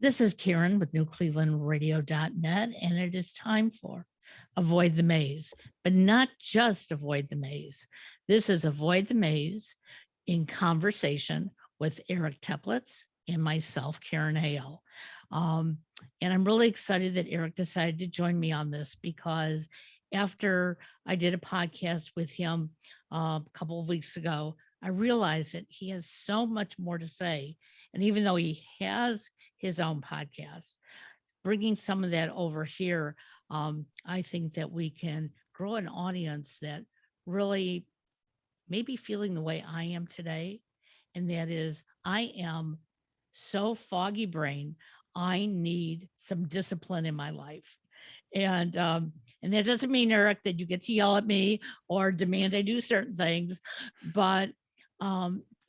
This is Karen with NewClevelandRadio.net, and it is time for Avoid the Maze, but not just Avoid the Maze. This is Avoid the Maze in conversation with Eric Teplitz and myself, Karen Hale. And I'm really excited that Eric decided to join me on this because after I did a podcast with him a couple of weeks ago, I realized that he has so much more to say. And even though he has his own podcast, bringing some of that over here, I think that we can grow an audience that really may be feeling the way I am today. And that is, I am so foggy brain. I need some discipline in my life. And that doesn't mean, Eric, that you get to yell at me or demand I do certain things, but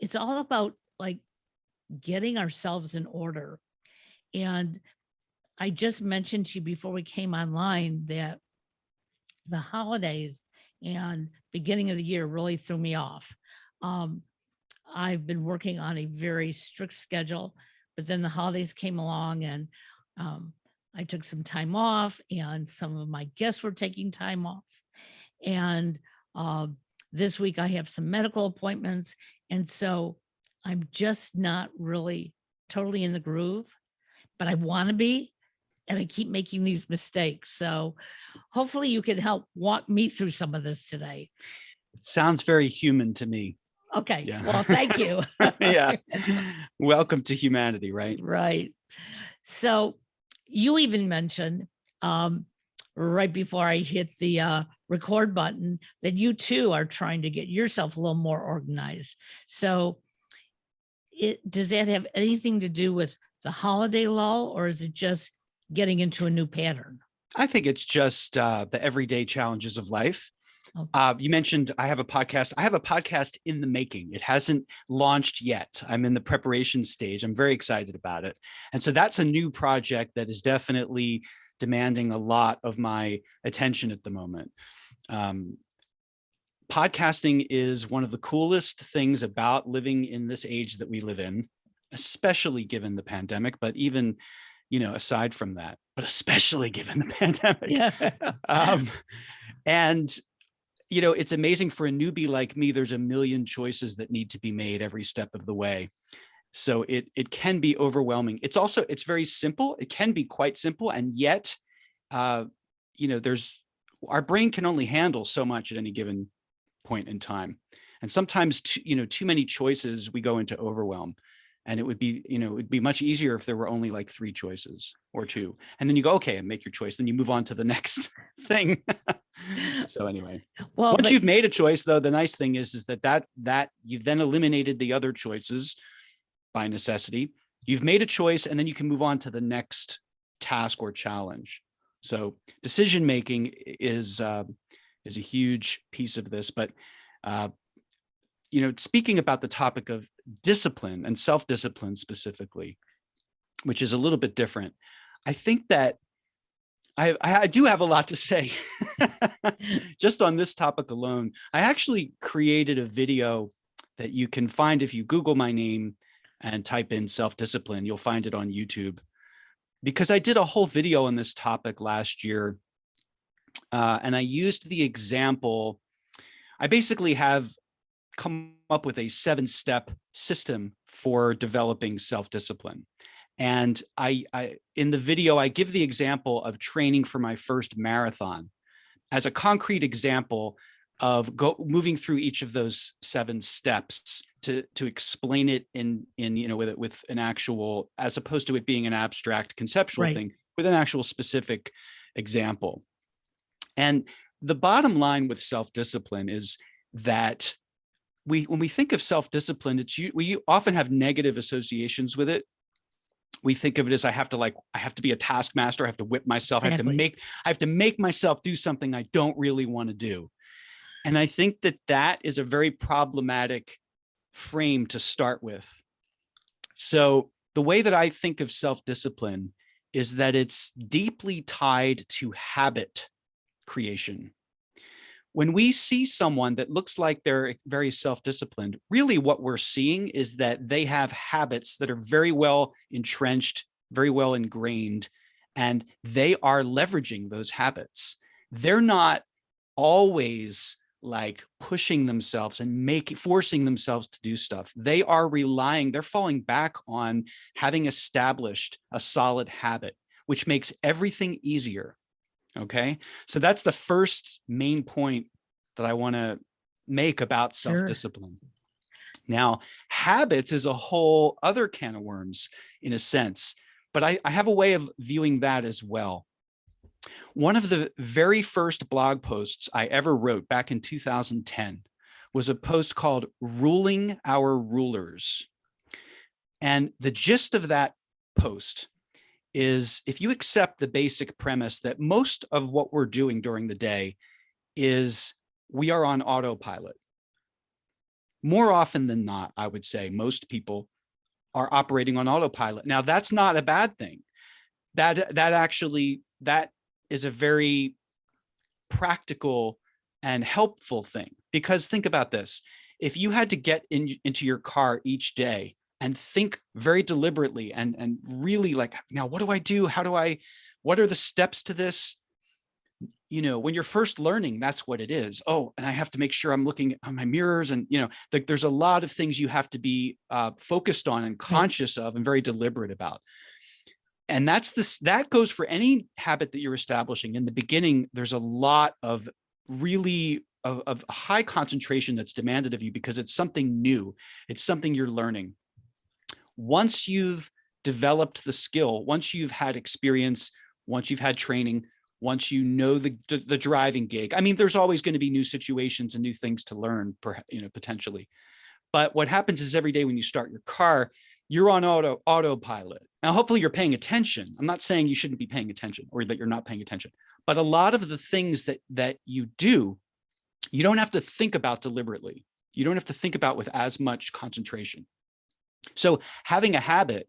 it's all about like getting ourselves in order. And I just mentioned to you before we came online that the holidays and beginning of the year really threw me off. I've been working on a very strict schedule, but then the holidays came along and I took some time off, and some of my guests were taking time off. And this week I have some medical appointments. And so I'm just not really totally in the groove, but I want to be, and I keep making these mistakes. So hopefully you can help walk me through some of this today. Sounds very human to me. Okay. Yeah. Well, thank you. Yeah. Welcome to humanity, right? Right. So you even mentioned right before I hit the record button that you too are trying to get yourself a little more organized. So does that have anything to do with the holiday lull, or is it just getting into a new pattern? I think it's just the everyday challenges of life. Okay. You mentioned I have a podcast. I have a podcast in the making. It hasn't launched yet. I'm in the preparation stage. I'm very excited about it. And so that's a new project that is definitely demanding a lot of my attention at the moment. Podcasting is one of the coolest things about living in this age that we live in, especially given the pandemic, but even, aside from that, but especially given the pandemic. Yeah. And it's amazing for a newbie like me. There's a million choices that need to be made every step of the way. So it can be overwhelming. It's very simple. It can be quite simple. And yet, our brain can only handle so much at any given point in time. And sometimes, too many choices, we go into overwhelm. And it would be much easier if there were only like 3 choices or 2. And then you go, okay, and make your choice. Then you move on to the next thing. So anyway, once you've made a choice, though, the nice thing is that you've then eliminated the other choices by necessity. You've made a choice, and then you can move on to the next task or challenge. So decision making is a huge piece of this. But speaking about the topic of discipline and self-discipline specifically, which is a little bit different, I think that I do have a lot to say just on this topic alone. I actually created a video that you can find if you Google my name and type in self-discipline. You'll find it on YouTube, because I did a whole video on this topic last year. And I used the example. I basically have come up with a 7-step system for developing self-discipline. And I in the video, I give the example of training for my first marathon as a concrete example of moving through each of those 7 steps to explain it in with an actual, as opposed to it being an abstract conceptual thing, with an actual specific example. And the bottom line with self-discipline is that when we think of self-discipline, we often have negative associations with it. We think of it as I have to be a taskmaster. I have to whip myself. Exactly. I have to make myself do something I don't really want to do. And I think that is a very problematic frame to start with. So the way that I think of self-discipline is that it's deeply tied to habit creation. When we see someone that looks like they're very self-disciplined, really what we're seeing is that they have habits that are very well entrenched very well ingrained, and they are leveraging those habits. They're not always like pushing themselves and forcing themselves to do stuff. They are they're falling back on having established a solid habit, which makes everything easier. Okay. So that's the first main point that I want to make about Sure. self-discipline. Now, habits is a whole other can of worms in a sense, but I have a way of viewing that as well. One of the very first blog posts I ever wrote back in 2010 was a post called Ruling Our Rulers. And the gist of that post is, if you accept the basic premise that most of what we're doing during the day is we are on autopilot. More often than not, I would say most people are operating on autopilot. Now, that's not a bad thing. That is a very practical and helpful thing, because think about this. If you had to get into your car each day and think very deliberately and really like, now what do I do? What are the steps to this? You know, when you're first learning, that's what it is. Oh, and I have to make sure I'm looking on my mirrors, and, you know, like there's a lot of things you have to be focused on and conscious of and very deliberate about. And that goes for any habit that you're establishing. In the beginning, there's a lot of really of high concentration that's demanded of you because it's something new. It's something you're learning. Once you've developed the skill, once you've had experience, once you've had training, once you know the driving gig, I mean, there's always going to be new situations and new things to learn, potentially. But what happens is every day when you start your car, you're on autopilot. Now, hopefully you're paying attention. I'm not saying you shouldn't be paying attention or that you're not paying attention, but a lot of the things that you do, you don't have to think about deliberately. You don't have to think about with as much concentration. So having a habit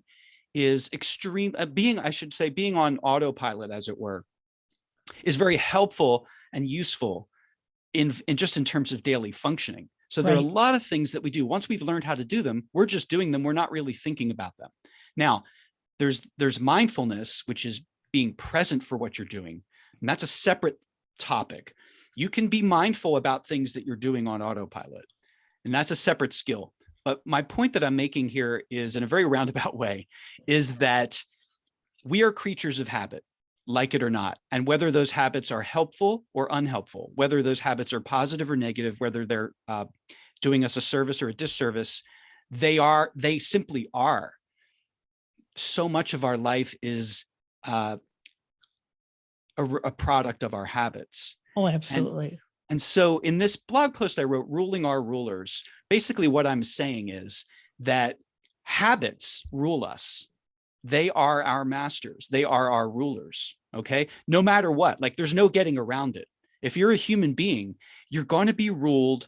is being on autopilot, as it were, is very helpful and useful in terms of daily functioning. So there are a lot of things that we do. Once we've learned how to do them, we're just doing them. We're not really thinking about them. Now, there's mindfulness, which is being present for what you're doing. And that's a separate topic. You can be mindful about things that you're doing on autopilot, and that's a separate skill. But my point that I'm making here is, in a very roundabout way, is that we are creatures of habit, like it or not. And whether those habits are helpful or unhelpful, whether those habits are positive or negative, whether they're doing us a service or a disservice, they simply are. So much of our life is a product of our habits. Oh, absolutely. And so in this blog post I wrote, Ruling Our Rulers, basically what I'm saying is that habits rule us. They are our masters. They are our rulers. Okay. No matter what, like there's no getting around it. If you're a human being, you're going to be ruled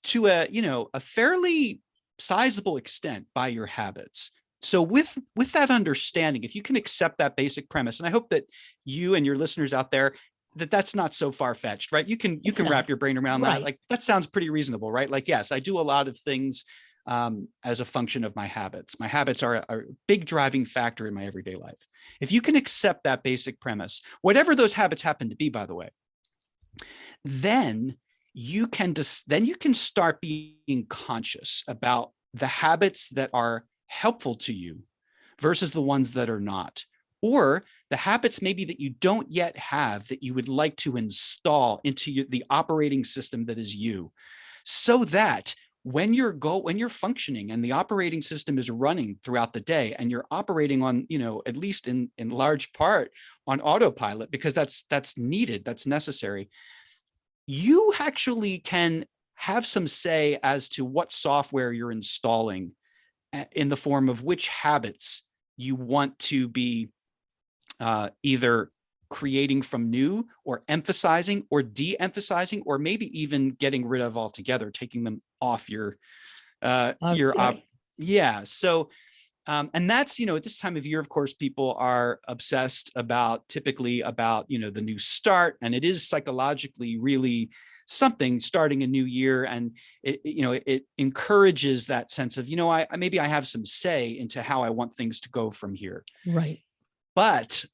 to a fairly sizable extent by your habits. So with that understanding, if you can accept that basic premise, and I hope that you and your listeners out there, that's not so far-fetched, right? You can wrap your brain around that. Like, that sounds pretty reasonable, right? Like, yes, I do a lot of things as a function of my habits. My habits are a big driving factor in my everyday life. If you can accept that basic premise, whatever those habits happen to be, by the way, then you can start being conscious about the habits that are helpful to you versus the ones that are not, or the habits maybe that you don't yet have that you would like to install into the operating system that is you, so that when you're functioning and the operating system is running throughout the day and you're operating on, at least in large part on autopilot, because that's needed, that's necessary, you actually can have some say as to what software you're installing in the form of which habits you want to be either creating from new, or emphasizing or de-emphasizing, or maybe even getting rid of altogether, taking them off your Okay. yeah. So And that's, at this time of year, of course, people are obsessed typically about, the new start. And it is psychologically really something, starting a new year. And it encourages that sense of, maybe I have some say into how I want things to go from here. Right. But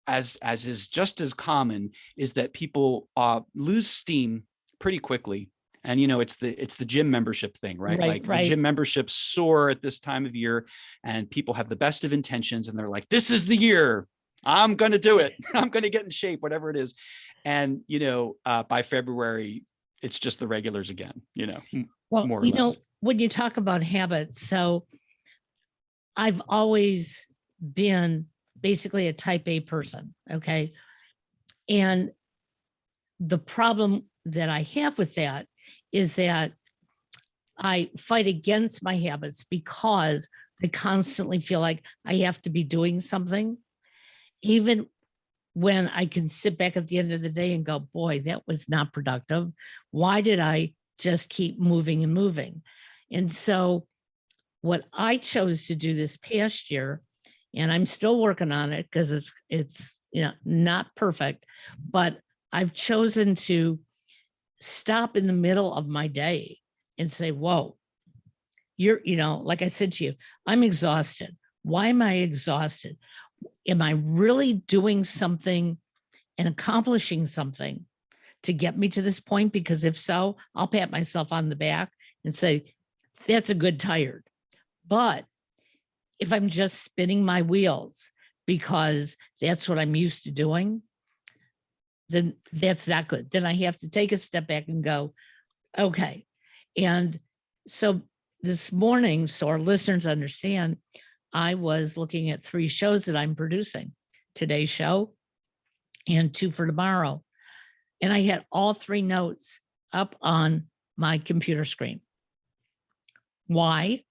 as is just as common, is that people lose steam pretty quickly. And it's the gym membership thing, right? Right, Like the right. gym memberships soar at this time of year, and people have the best of intentions, and they're like, "This is the year. I'm going to do it. I'm going to get in shape, whatever it is." And by February, it's just the regulars again. Well, more or less. when you talk about habits, so I've always been basically a type A person. Okay. And the problem that I have with that is that I fight against my habits because I constantly feel like I have to be doing something, even when I can sit back at the end of the day and go, boy, that was not productive. Why did I just keep moving and moving? And so what I chose to do this past year, and I'm still working on it because it's not perfect, but I've chosen to stop in the middle of my day and say, whoa, like I said to you, I'm exhausted. Why am I exhausted? Am I really doing something and accomplishing something to get me to this point? Because if so, I'll pat myself on the back and say, that's a good tired. But if I'm just spinning my wheels because that's what I'm used to doing, then that's not good. Then I have to take a step back and go, okay. And so this morning, so our listeners understand, I was looking at 3 shows that I'm producing: today's show and 2 for tomorrow. And I had all 3 notes up on my computer screen. Why?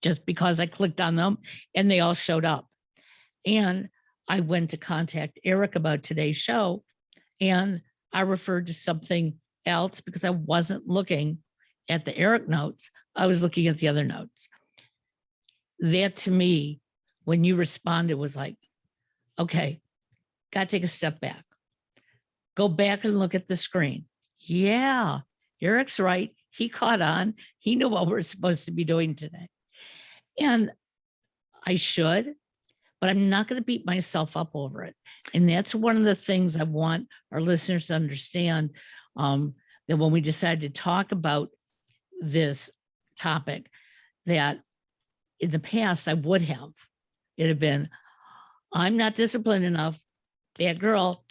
Just because I clicked on them and they all showed up. And I went to contact Eric about today's show, and I referred to something else because I wasn't looking at the Eric notes. I was looking at the other notes. That to me, when you responded, was like, okay, got to take a step back. Go back and look at the screen. Yeah, Eric's right. He caught on. He knew what we're supposed to be doing today. And I should, but I'm not going to beat myself up over it. And that's one of the things I want our listeners to understand, that when we decided to talk about this topic, that in the past I would have, it had been, I'm not disciplined enough. Bad girl,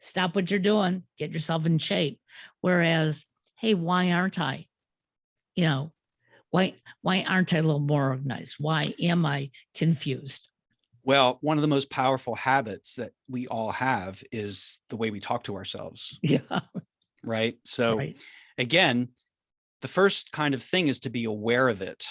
stop what you're doing, get yourself in shape. Whereas, hey, why aren't I? Why aren't I a little more organized? Why am I confused? Well, one of the most powerful habits that we all have is the way we talk to ourselves. Yeah. Right. So Right. again, the first kind of thing is to be aware of it.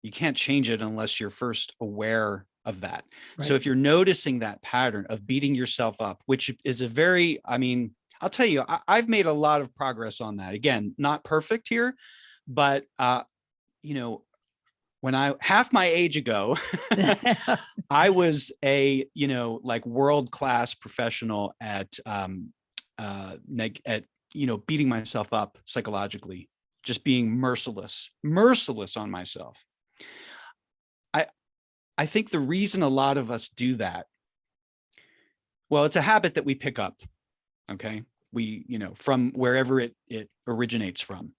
You can't change it unless you're first aware of that. Right. So if you're noticing that pattern of beating yourself up, which is I'll tell you, I've made a lot of progress on that. Again, not perfect here, but when I half my age ago, I was a world-class professional at beating myself up psychologically, just being merciless on myself. I think the reason a lot of us do that, well, it's a habit that we pick up. Okay. We, from wherever it originates from.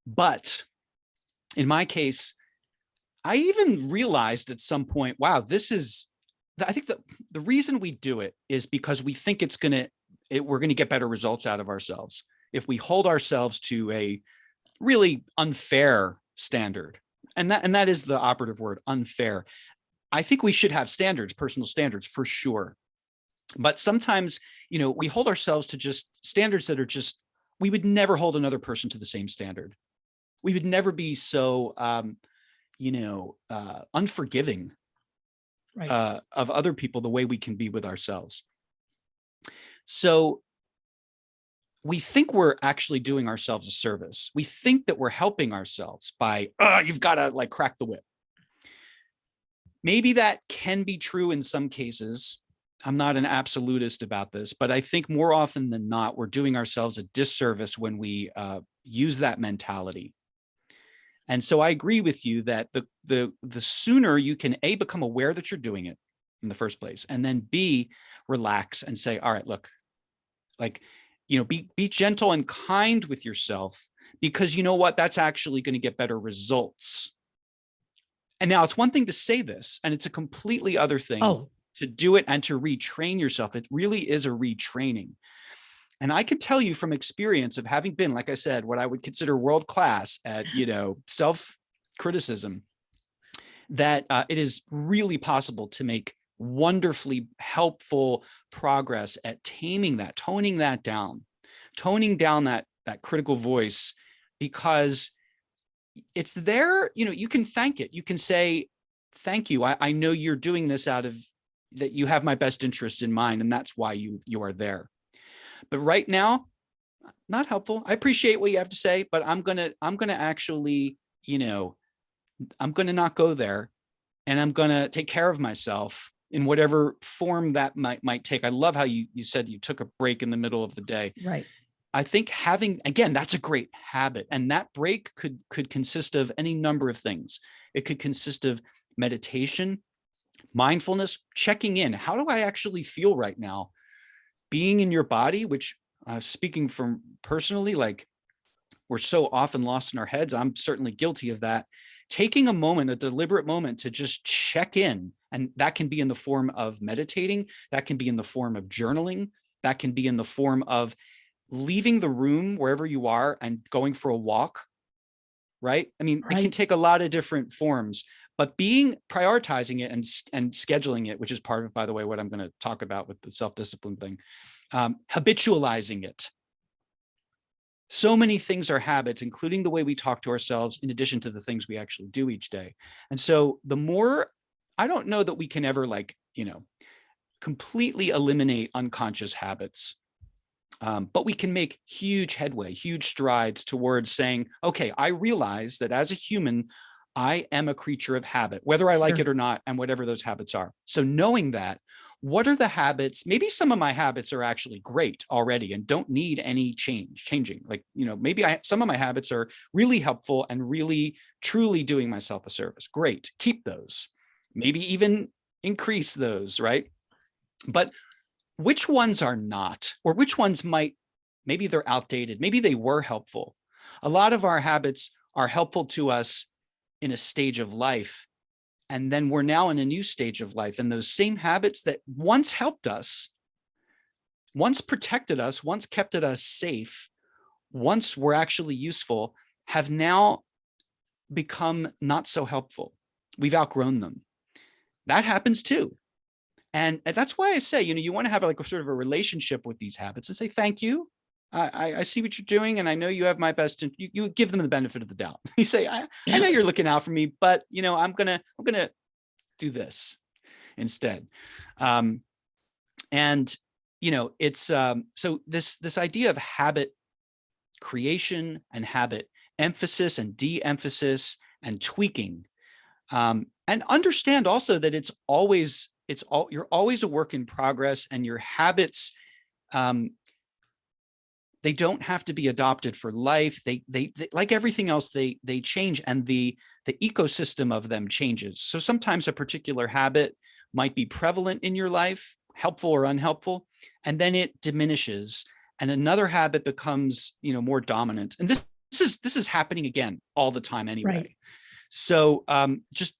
But in my case, I even realized at some point, wow, I think that the reason we do it is because we think we're going to get better results out of ourselves. If we hold ourselves to a really unfair standard, and that is the operative word, unfair. I think we should have standards, personal standards for sure. But sometimes, we hold ourselves to just standards that are we would never hold another person to the same standard. We would never be so, unforgiving Right. of other people the way we can be with ourselves. So we think we're actually doing ourselves a service. We think that we're helping ourselves by, you've got to like crack the whip. Maybe that can be true in some cases. I'm not an absolutist about this, but I think more often than not, we're doing ourselves a disservice when we use that mentality. And so I agree with you that the sooner you can A, become aware that you're doing it in the first place, and then B, relax and say, all right, look, like, be gentle and kind with yourself, because you know what, that's actually going to get better results. And now it's one thing to say this, and it's a completely other thing to do it and to retrain yourself. It really is a retraining. And I can tell you from experience of having been, like I said, what I would consider world-class at, self-criticism, that it is really possible to make wonderfully helpful progress at taming that, toning down that critical voice, because it's there. You can thank it. You can say, thank you. I know you're doing this out of that. You have my best interests in mind, and that's why you are there. But right now, not helpful. I appreciate what you have to say, but I'm gonna actually, I'm gonna not go there, and I'm gonna take care of myself in whatever form that might take. I love how you said you took a break in the middle of the day. Right. I think again, that's a great habit. And that break could consist of any number of things. It could consist of meditation, mindfulness, checking in. How do I actually feel right now? Being in your body, which speaking from personally, like, we're so often lost in our heads. I'm certainly guilty of that. Taking a moment, a deliberate moment to just check in. And that can be in the form of meditating. That can be in the form of journaling. That can be in the form of leaving the room wherever you are and going for a walk, right? I mean, It can take a lot of different forms, but prioritizing it and scheduling it, which is part of, by the way, what I'm going to talk about with the self-discipline thing, habitualizing it. So many things are habits, including the way we talk to ourselves, in addition to the things we actually do each day. And so I don't know that we can ever completely eliminate unconscious habits. But we can make huge headway, huge strides towards saying, okay, I realize that as a human, I am a creature of habit, whether I like it or not, and whatever those habits are. So knowing that, what are the habits? Maybe some of my habits are actually great already and don't need any changing. Like, maybe some of my habits are really helpful and really, truly doing myself a service. Great, keep those. Maybe even increase those, right? But which ones are not, or which ones maybe they're outdated, maybe they were helpful. A lot of our habits are helpful to us in a stage of life, and then we're now in a new stage of life, and those same habits that once helped us, once protected us, once kept us safe, once were actually useful, have now become not so helpful. We've outgrown them. That happens too. And that's why I say, you want to have like a sort of a relationship with these habits and say, thank you. I see what you're doing, and I know you have my best. You give them the benefit of the doubt. You say, I know you're looking out for me, but I'm gonna do this instead. It's so this idea of habit creation and habit emphasis and de-emphasis and tweaking, and understand also that you're always a work in progress, and your habits, they don't have to be adopted for life. They like everything else, they change, and the ecosystem of them changes. So sometimes a particular habit might be prevalent in your life, helpful or unhelpful, and then it diminishes, and another habit becomes, more dominant. And this is happening again all the time anyway. Right. So just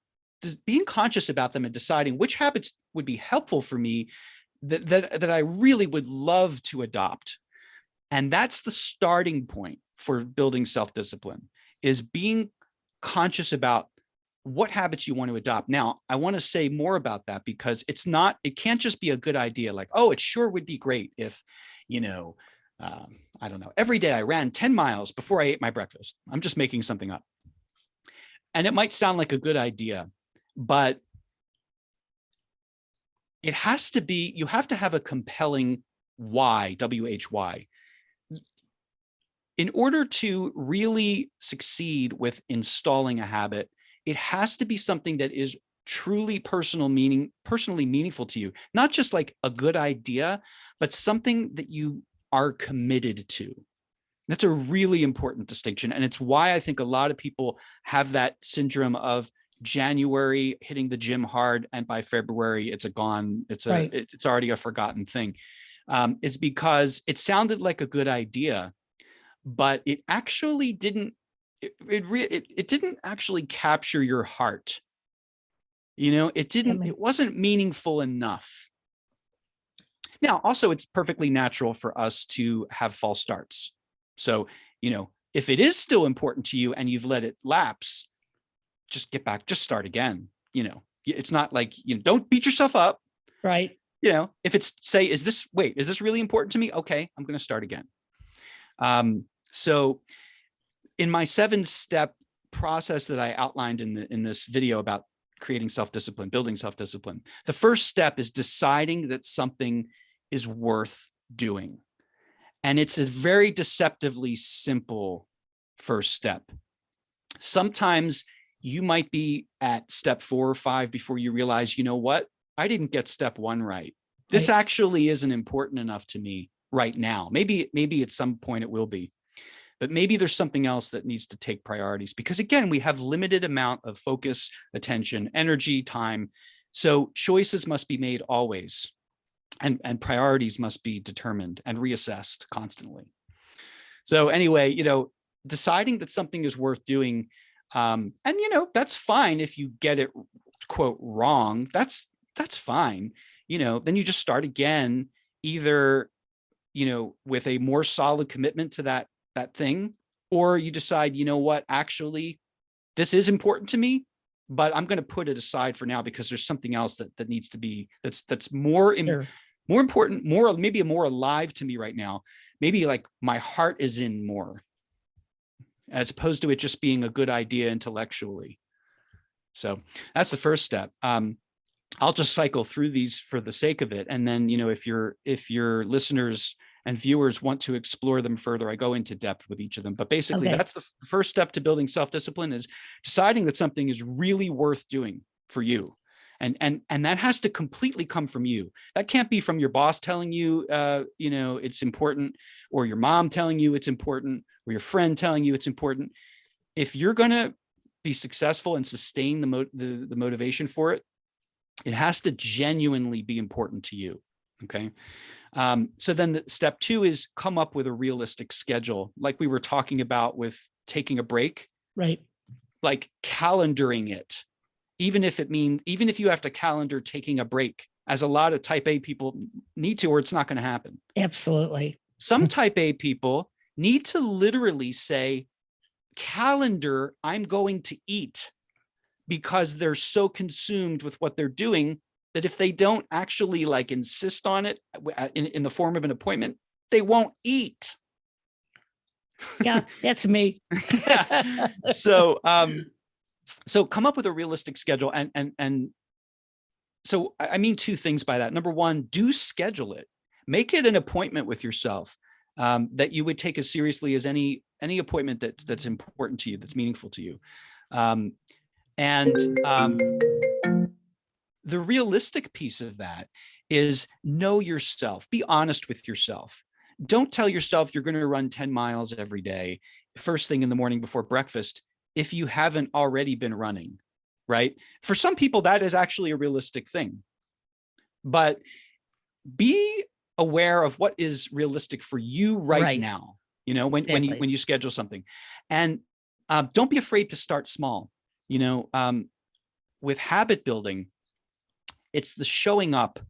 being conscious about them and deciding which habits would be helpful for me that I really would love to adopt. And that's the starting point for building self-discipline, is being conscious about what habits you want to adopt. Now, I want to say more about that, because it can't just be a good idea. Like, oh, it sure would be great if, I don't know, every day I ran 10 miles before I ate my breakfast. I'm just making something up. And it might sound like a good idea, but you have to have a compelling why, WHY. in order to really succeed with installing a habit, it has to be something that is truly personally meaningful to you, not just like a good idea, but something that you are committed to. That's a really important distinction. And it's why I think a lot of people have that syndrome of January hitting the gym hard, and by February it's it's already a forgotten thing. It's because it sounded like a good idea, but it actually didn't. It didn't actually capture your heart. It wasn't meaningful enough. Now, also, it's perfectly natural for us to have false starts. So, if it is still important to you and you've let it lapse, just get back, just start again. It's not like, don't beat yourself up. Right. If it's is this really important to me? Okay, I'm going to start again. So in my 7-step process that I outlined in this video about creating self-discipline, building self-discipline, the first step is deciding that something is worth doing. And it's a very deceptively simple first step. Sometimes you might be at step 4 or 5 before you realize, what? I didn't get step 1 right. This actually isn't important enough to me right now. Maybe at some point it will be. But maybe there's something else that needs to take priorities, because again, we have limited amount of focus, attention, energy, time. So choices must be made always, and priorities must be determined and reassessed constantly. So anyway, deciding that something is worth doing, and that's fine if you get it, quote, wrong. That's fine. Then you just start again, either with a more solid commitment to that thing, or you decide, what, actually, this is important to me, but I'm going to put it aside for now because there's something else that needs to be, that's more important, maybe more alive to me right now. Maybe like my heart is in more, as opposed to it just being a good idea intellectually. So that's the first step. I'll just cycle through these for the sake of it. And then, if your listeners and viewers want to explore them further, I go into depth with each of them. But basically, that's the first step to building self-discipline, is deciding that something is really worth doing for you. And that has to completely come from you. That can't be from your boss telling you, it's important, or your mom telling you it's important, or your friend telling you it's important. If you're going to be successful and sustain the motivation for it, it has to genuinely be important to you. Okay. So then step 2 is come up with a realistic schedule, like we were talking about with taking a break. Right. Like calendaring it, even if you have to calendar taking a break, as a lot of type A people need to, or it's not going to happen. Absolutely. Some type A people need to literally say, calendar, I'm going to eat, because they're so consumed with what they're doing that if they don't actually insist on it in the form of an appointment, they won't eat. Yeah, that's me. So come up with a realistic schedule. And so I mean 2 things by that. Number 1, do schedule it. Make it an appointment with yourself that you would take as seriously as any appointment that's important to you, that's meaningful to you. The realistic piece of that is know yourself. Be honest with yourself. Don't tell yourself you're going to run 10 miles every day, first thing in the morning before breakfast, if you haven't already been running, right? For some people, that is actually a realistic thing. But be aware of what is realistic for you right now, when you schedule something. And don't be afraid to start small. With habit building, it's the showing up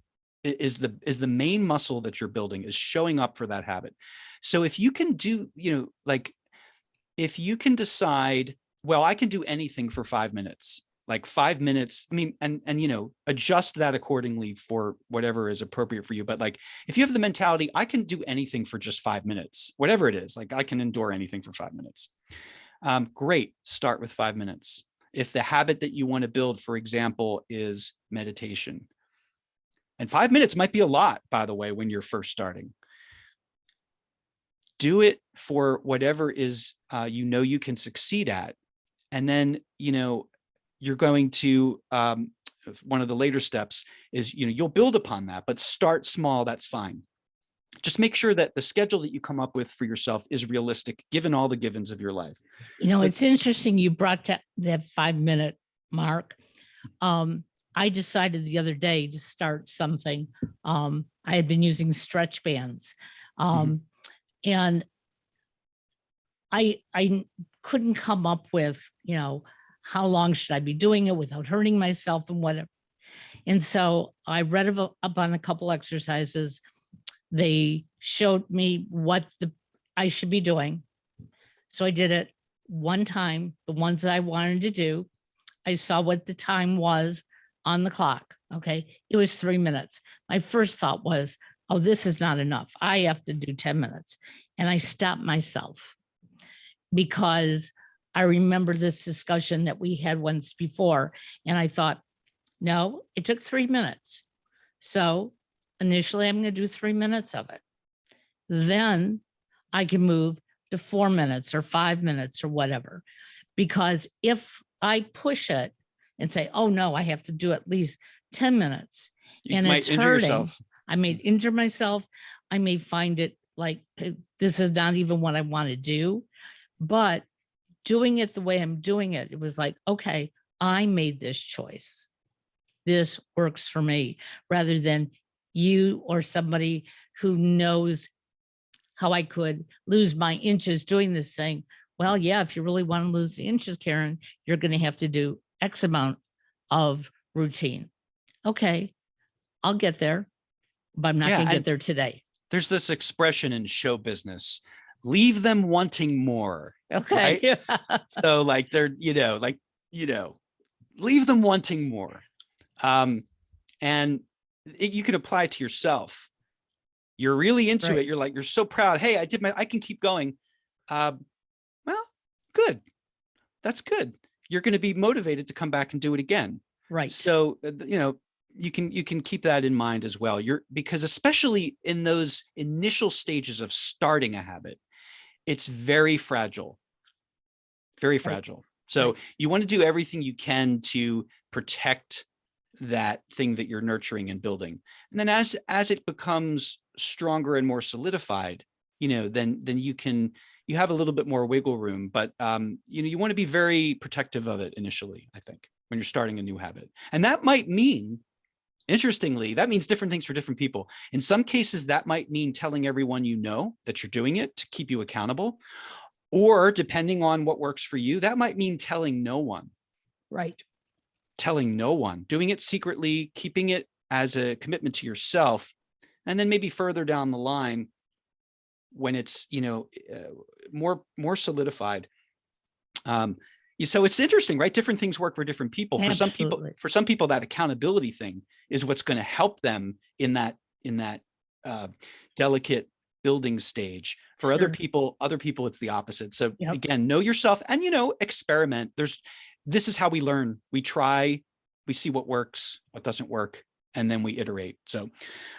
is the main muscle that you're building, is showing up for that habit. So if you can do, if you can decide, well, I can do anything for 5 minutes, like 5 minutes, and adjust that accordingly for whatever is appropriate for you. But if you have the mentality, I can do anything for just 5 minutes, whatever it is, I can endure anything for 5 minutes. Great. Start with 5 minutes. If the habit that you want to build, for example, is meditation, and 5 minutes might be a lot, by the way, when you're first starting. do it for whatever is, you can succeed at. And then, you're going to, one of the later steps is, you'll build upon that, but start small. That's fine. Just make sure that the schedule that you come up with for yourself is realistic, given all the givens of your life. It's interesting you brought that 5-minute mark. I decided the other day to start something. I had been using stretch bands. And I couldn't come up with, how long should I be doing it without hurting myself and whatever. And so I read up on a couple exercises. They showed me what I should be doing. So I did it one time, the ones that I wanted to do. I saw what the time was on the clock. Okay. It was 3 minutes. My first thought was, oh, this is not enough. I have to do 10 minutes. And I stopped myself because I remember this discussion that we had once before. And I thought, no, it took 3 minutes. So initially I'm going to do 3 minutes of it. Then I can move to 4 minutes or 5 minutes or whatever. Because if I push it and say, oh no, I have to do at least 10 minutes and it's hurting, I may injure myself. I may find it like, this is not even what I want to do. But doing it the way I'm doing it, it was like, okay, I made this choice. This works for me, rather than you or somebody who knows how I could lose my inches doing this saying, well, yeah, if you really want to lose the inches, Karen, you're going to have to do X amount of routine. Okay, I'll get there, but I'm not going to get there today. There's this expression in show business, leave them wanting more. Okay. Right? So like they're, leave them wanting more. And you can apply it to yourself. You're really into it. You're like, you're so proud. Hey, I can keep going. Well, good. That's good. You're going to be motivated to come back and do it again. Right. So, you can keep that in mind as well. Because especially in those initial stages of starting a habit, it's very fragile, very fragile. So you want to do everything you can to protect that thing that you're nurturing and building. And then as it becomes stronger and more solidified, then you have a little bit more wiggle room, but you want to be very protective of it initially, I think, when you're starting a new habit. And that might mean, interestingly, that means different things for different people. In some cases, that might mean telling everyone that you're doing it to keep you accountable. Or depending on what works for you, that might mean telling no one. Right. Telling no one, doing it secretly, keeping it as a commitment to yourself. And then maybe further down the line, when it's, more solidified. So it's interesting, right? Different things work for different people. Absolutely. For some people, that accountability thing is what's going to help them in that delicate building stage. For other people, it's the opposite. So again, know yourself and, experiment. This is how we learn. We try, we see what works, what doesn't work, and then we iterate. So,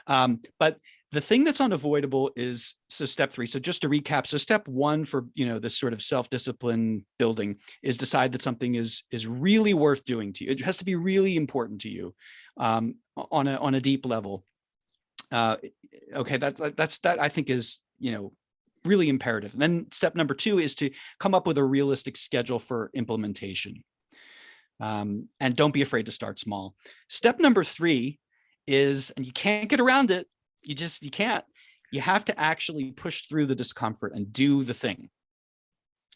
but the thing that's unavoidable is, step 3. So just to recap, so step 1 for, this sort of self-discipline building is decide that something is really worth doing to you. It has to be really important to you, on a deep level. Okay. That I think is, really imperative. And then step number 2 is to come up with a realistic schedule for implementation. And don't be afraid to start small. Step number 3 is, and you can't get around it. You can't. You have to actually push through the discomfort and do the thing.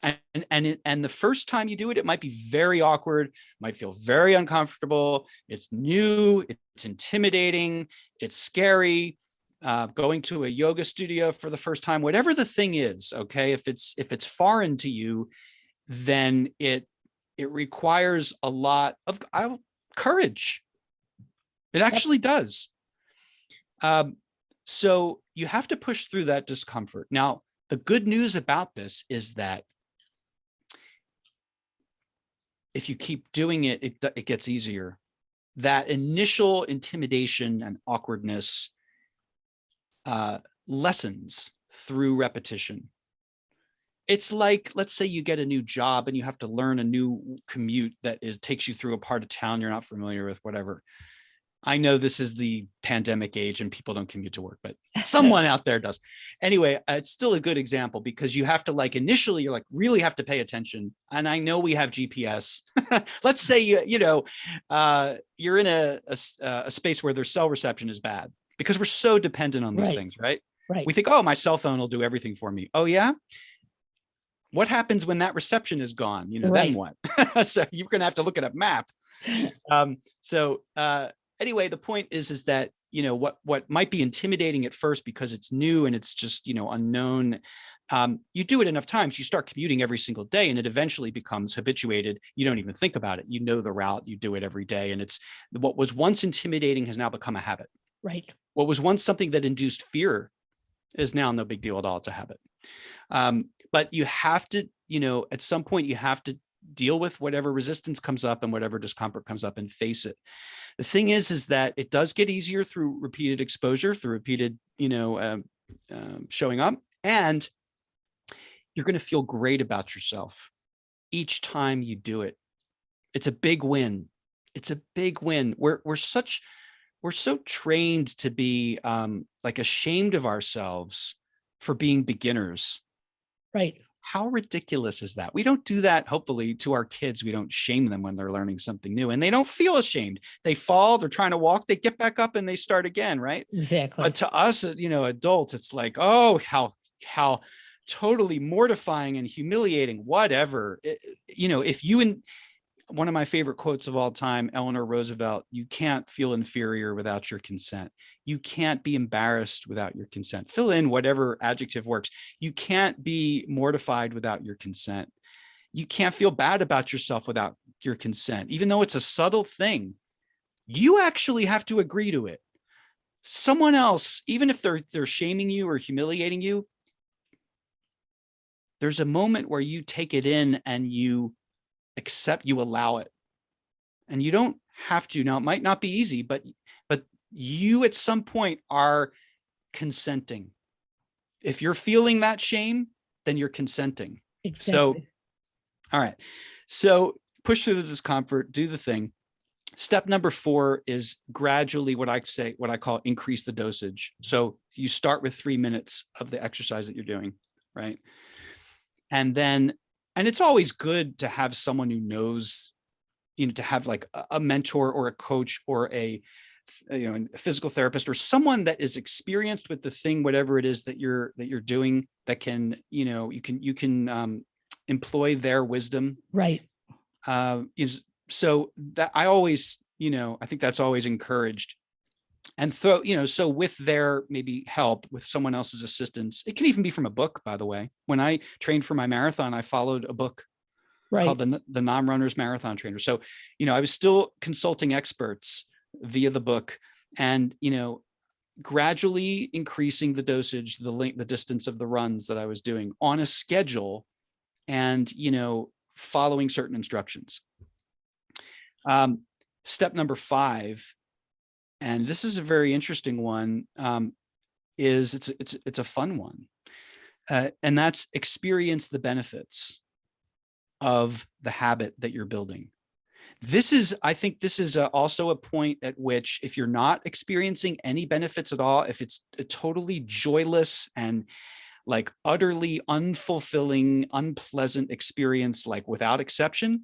And the first time you do it, it might be very awkward, might feel very uncomfortable. It's new, it's intimidating, it's scary. Going to a yoga studio for the first time, whatever the thing is, okay, if it's foreign to you, then it requires a lot of courage. It actually does. So you have to push through that discomfort. Now, the good news about this is that if you keep doing it, it gets easier. That initial intimidation and awkwardness lessens through repetition. It's like, let's say you get a new job and you have to learn a new commute that takes you through a part of town you're not familiar with, whatever. I know this is the pandemic age and people don't commute to work, but someone out there does. Anyway, it's still a good example because you have to, like, initially you're like really have to pay attention. And I know we have GPS. Let's say you're in a space where their cell reception is bad because we're so dependent on these Right. things, right? Right. We think, oh, my cell phone will do everything for me. Oh yeah. What happens when that reception is gone? Right. Then what? So you're going to have to look at a map. Anyway, the point is that, what might be intimidating at first because it's new and it's just, unknown. You do it enough times, you start commuting every single day and it eventually becomes habituated. You don't even think about it. You know the route, you do it every day. And it's what was once intimidating has now become a habit. Right. What was once something that induced fear is now no big deal at all. It's a habit. But you have to, at some point you have to deal with whatever resistance comes up and whatever discomfort comes up and face it. The thing is that it does get easier through repeated exposure, through repeated, showing up, and you're going to feel great about yourself each time you do it. It's a big win. It's a big win. We're so trained to be like ashamed of ourselves for being beginners. Right. How ridiculous is that? We don't do that, hopefully, to our kids. We don't shame them when they're learning something new and they don't feel ashamed. They fall, they're trying to walk, they get back up and they start again, right? Exactly. But to us, adults, it's like, oh, how totally mortifying and humiliating, whatever. If you one of my favorite quotes of all time, Eleanor Roosevelt, you can't feel inferior without your consent. You can't be embarrassed without your consent. Fill in whatever adjective works. You can't be mortified without your consent. You can't feel bad about yourself without your consent. Even though it's a subtle thing, you actually have to agree to it. Someone else, even if they're shaming you or humiliating you, there's a moment where you take it in and you allow it, and you don't have to. Now, it might not be easy, but you at some point are consenting. If you're feeling that shame, then you're consenting. Exactly. So, all right. So push through the discomfort, do the thing. Step number 4 is gradually what I call increase the dosage. So you start with 3 minutes of the exercise that you're doing, right? And it's always good to have someone who knows, to have like a mentor or a coach or a physical therapist or someone that is experienced with the thing, whatever it is that you're doing, that can, you can employ their wisdom. Right. So that I always, I think that's always encouraged. And so with their maybe help, with someone else's assistance, it can even be from a book, by the way. When I trained for my marathon, I followed a book called the Non-Runner's Marathon Trainer. So, I was still consulting experts via the book and, gradually increasing the dosage, the distance of the runs that I was doing on a schedule and, following certain instructions. Step number 5, and this is a very interesting one, is it's a fun one. And that's experience the benefits of the habit that you're building. I think this is also a point at which, if you're not experiencing any benefits at all, if it's a totally joyless and like utterly unfulfilling, unpleasant experience, like without exception,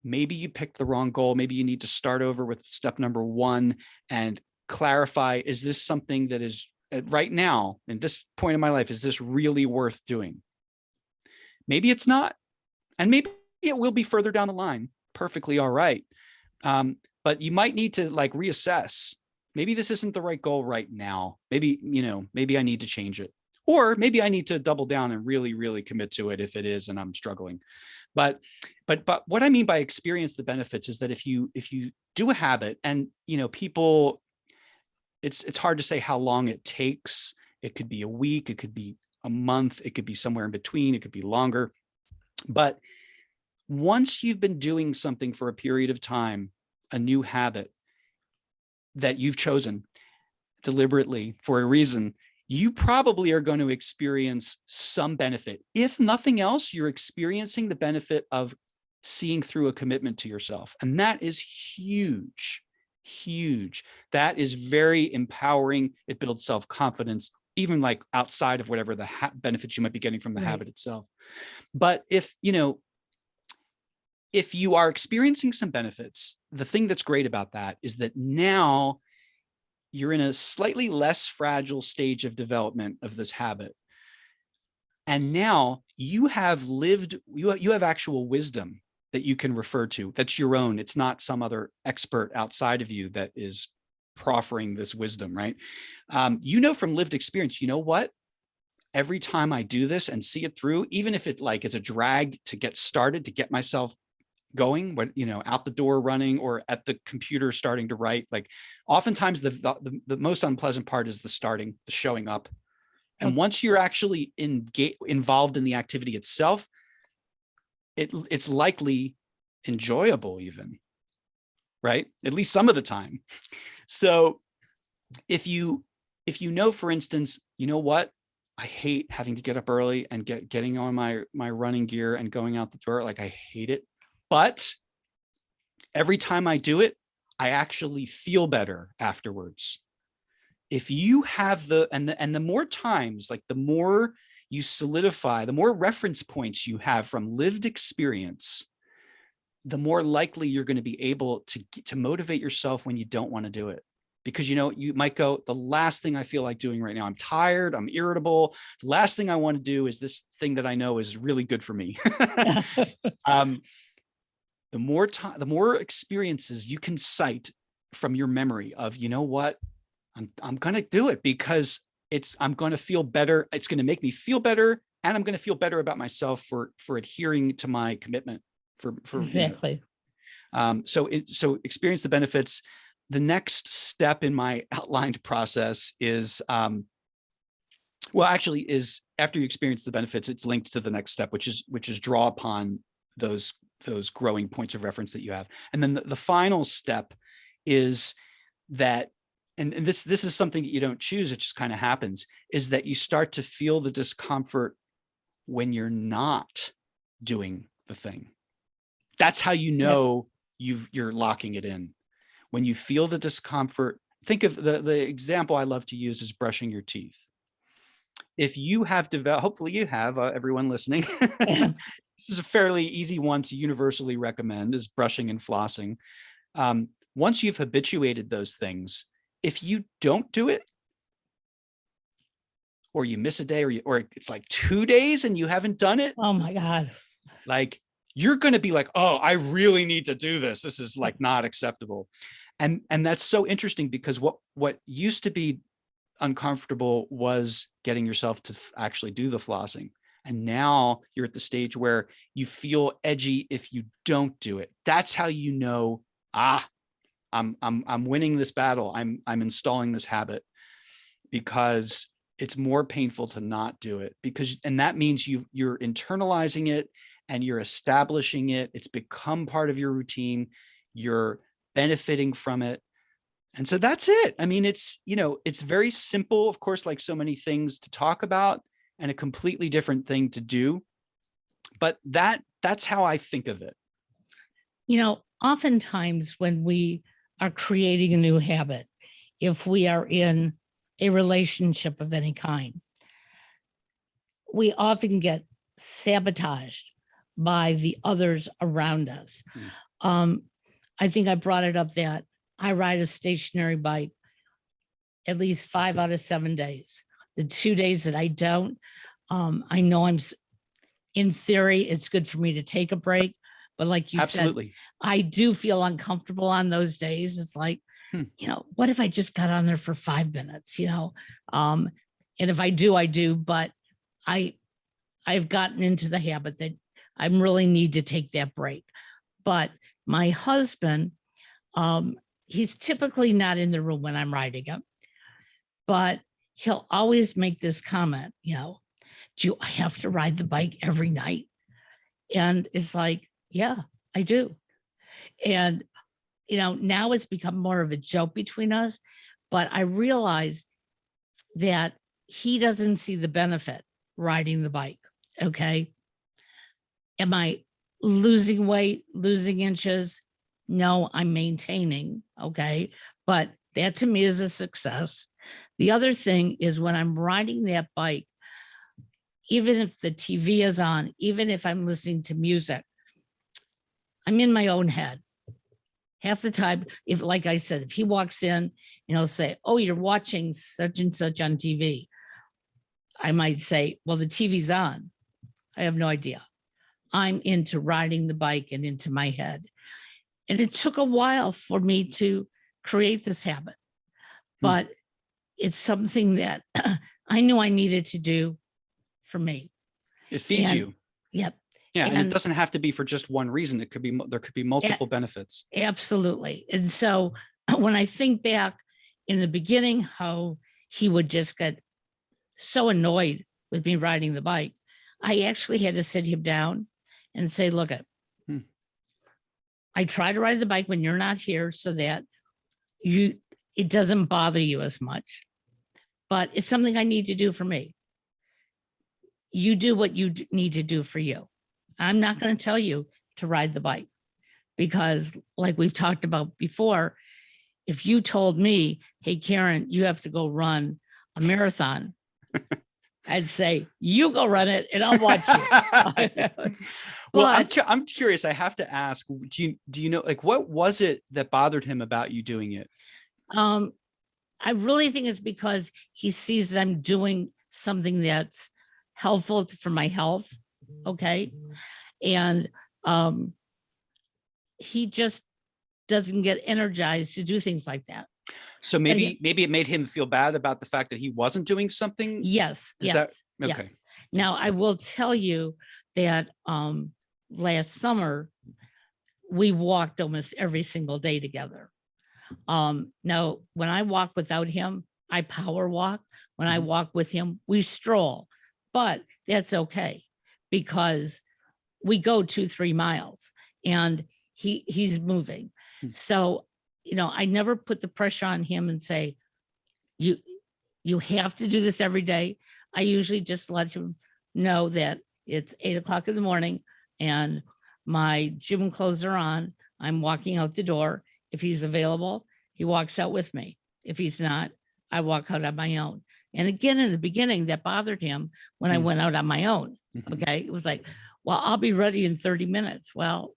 maybe you picked the wrong goal. Maybe you need to start over with step number 1 and clarify, is this something that is right now, in this point in my life, is this really worth doing? Maybe it's not. And maybe it will be further down the line. Perfectly all right. But you might need to like reassess. Maybe this isn't the right goal right now. Maybe, maybe I need to change it. Or maybe I need to double down and really, really commit to it if it is and I'm struggling. But what I mean by experience the benefits is that if you do a habit and, people, it's hard to say how long it takes. It could be a week, it could be a month, it could be somewhere in between, it could be longer. But once you've been doing something for a period of time, a new habit that you've chosen deliberately for a reason, you probably are going to experience some benefit. If nothing else, you're experiencing the benefit of seeing through a commitment to yourself. And that is huge, huge. That is very empowering. It builds self-confidence, even like outside of whatever the benefits you might be getting from the habit itself. But if you are experiencing some benefits, the thing that's great about that is that now you're in a slightly less fragile stage of development of this habit. And now you have lived, you have actual wisdom that you can refer to. That's your own. It's not some other expert outside of you that is proffering this wisdom, right? You know from lived experience, you know what? Every time I do this and see it through, even if it like is a drag to get started, to get myself going, but out the door running or at the computer starting to write, like oftentimes the most unpleasant part is the starting, the showing up. And once you're actually involved in the activity itself, it's likely enjoyable even, right? At least some of the time. So if you know, for instance, you know what? I hate having to get up early and getting on my running gear and going out the door. Like I hate it. But every time I do it, I actually feel better afterwards. If you have the more times, like the more you solidify, the more reference points you have from lived experience, the more likely you're going to be able to motivate yourself when you don't want to do it. Because, you might go, the last thing I feel like doing right now, I'm tired, I'm irritable. The last thing I want to do is this thing that I know is really good for me. The more experiences you can cite from your memory of, you know what, I'm going to do it because I'm going to feel better. It's going to make me feel better. And I'm going to feel better about myself for adhering to my commitment for exactly. So experience the benefits. The next step in my outlined process is, is after you experience the benefits, it's linked to the next step, which is draw upon those growing points of reference that you have. And then the final step is that, and this is something that you don't choose, it just kind of happens, is that you start to feel the discomfort when you're not doing the thing. That's how you know you're locking it in. When you feel the discomfort, think of the example I love to use is brushing your teeth. If you have developed, hopefully you have, everyone listening, this is a fairly easy one to universally recommend, is brushing and flossing. Once you've habituated those things, if you don't do it, or you miss a day, or it's like 2 days and you haven't done it. Oh my God. Like you're going to be like, oh, I really need to do this. This is like not acceptable. And that's so interesting because what used to be uncomfortable was getting yourself to actually do the flossing. And now you're at the stage where you feel edgy if you don't do it. That's how you know, I'm winning this battle. I'm installing this habit, because it's more painful to not do it, and that means you're internalizing it and you're establishing it. It's become part of your routine. You're benefiting from it. And so that's it. I mean, it's very simple, of course, like so many things to talk about, and a completely different thing to do. But that's how I think of it. Oftentimes when we are creating a new habit, if we are in a relationship of any kind, we often get sabotaged by the others around us. I think I brought it up that I ride a stationary bike at least 5 out of 7 days. The 2 days that I don't, I know in theory, it's good for me to take a break. But like you Absolutely. said, I do feel uncomfortable on those days. It's like, what if I just got on there for 5 minutes, and if I do, I do, but I've gotten into the habit that I really need to take that break. But my husband, he's typically not in the room when I'm riding him, but he'll always make this comment, do I have to ride the bike every night? And it's like, yeah, I do. And, now it's become more of a joke between us, but I realize that he doesn't see the benefit riding the bike. Okay. Am I losing weight, losing inches? No, I'm maintaining. Okay. But that to me is a success. The other thing is when I'm riding that bike, even if the TV is on, even if I'm listening to music, I'm in my own head. Half the time, if, like I said, if he walks in and he'll say, oh, you're watching such and such on TV, I might say, well, the TV's on. I have no idea. I'm into riding the bike and into my head. And it took a while for me to create this habit, but it's something that I knew I needed to do for me. It feeds And- you. Yep. Yeah. And it doesn't have to be for just one reason. It could be, there could be multiple benefits. Absolutely. And so when I think back in the beginning, how he would just get so annoyed with me riding the bike, I actually had to sit him down and say, look, I try to ride the bike when you're not here so that it doesn't bother you as much, but it's something I need to do for me. You do what you need to do for you. I'm not going to tell you to ride the bike because, like we've talked about before, if you told me, hey, Karen, you have to go run a marathon, I'd say, you go run it and I'll watch you. Well, I'm curious. I have to ask, do you know, like, what was it that bothered him about you doing it? I really think it's because he sees that I'm doing something that's helpful for my health. Okay. And he just doesn't get energized to do things like that. So maybe it made him feel bad about the fact that he wasn't doing something. Yes. Is that okay? Yeah. Now I will tell you that last summer we walked almost every single day together. Now when I walk without him, I power walk. When I walk with him, we stroll, but that's okay because we go 2-3 miles and he's moving. So, you know, I never put the pressure on him and say, you have to do this every day. I usually just let him know that it's 8 o'clock in the morning and my gym clothes are on. I'm walking out the door. If he's available, he walks out with me. If he's not, I walk out on my own. And again, in the beginning, that bothered him when I went out on my own. Okay. It was like, well, I'll be ready in 30 minutes. Well,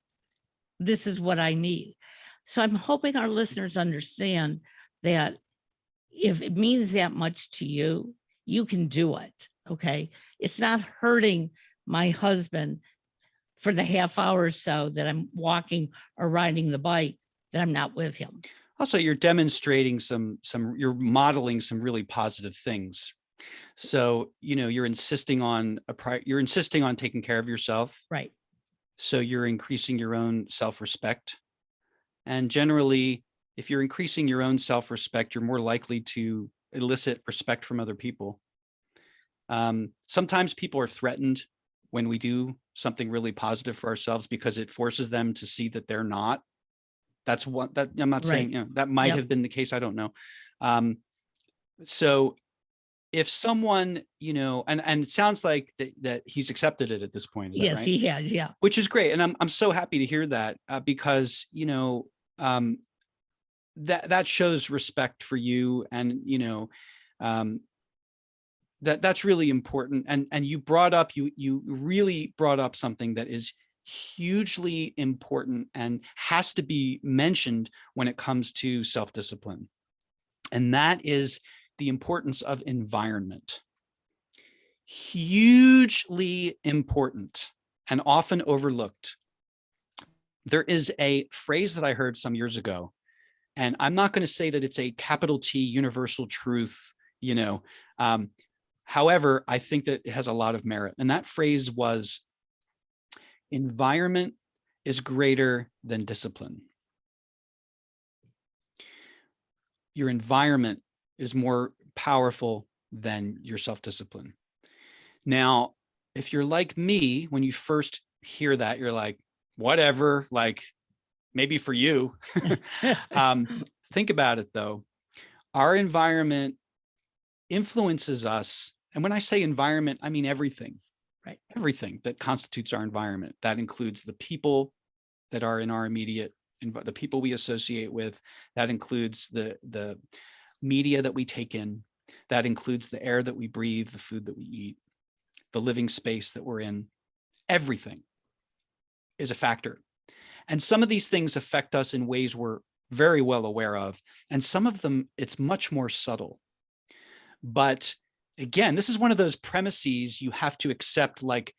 this is what I need. So I'm hoping our listeners understand that if it means that much to you, you can do it. Okay. It's not hurting my husband for the half hour or so that I'm walking or riding the bike that I'm not with him. Also, you're demonstrating you're modeling some really positive things. So, you know, you're insisting on taking care of yourself. Right. So you're increasing your own self-respect. And generally, if you're increasing your own self-respect, you're more likely to elicit respect from other people. Sometimes people are threatened when we do something really positive for ourselves because it forces them to see that they're not. That's what that I'm not saying, you know, that might have been the case. I don't know. So if someone, you know, and it sounds like that he's accepted it at this point. Is that right? He has. Yeah. Which is great. And I'm so happy to hear that because, you know, that shows respect for you. And, you know, that's really important. And you really brought up something that is hugely important and has to be mentioned when it comes to self-discipline. And that is the importance of environment. Hugely important and often overlooked. There is a phrase that I heard some years ago, and I'm not going to say that it's a capital T universal truth, you know. However, I think that it has a lot of merit. And that phrase was, environment is greater than discipline. Your environment is more powerful than your self-discipline. Now, if you're like me, when you first hear that, you're like, whatever, like maybe for you. Think about it though. Our environment influences us. And when I say environment, I mean everything, Right. everything that constitutes our environment. That includes the people that are in our immediate, the people we associate with. That includes the media that we take in. That includes the air that we breathe, the food that we eat, the living space that we're in. Everything is a factor. And some of these things affect us in ways we're very well aware of. And some of them, it's much more subtle. But again, this is one of those premises you have to accept, like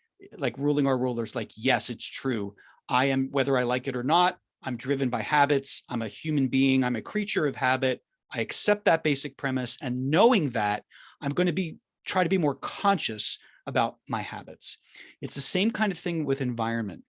ruling our rulers, like, yes, it's true. I am, whether I like it or not, I'm driven by habits. I'm a human being. I'm a creature of habit. I accept that basic premise. And knowing that, I'm going to try to be more conscious about my habits. It's the same kind of thing with environment.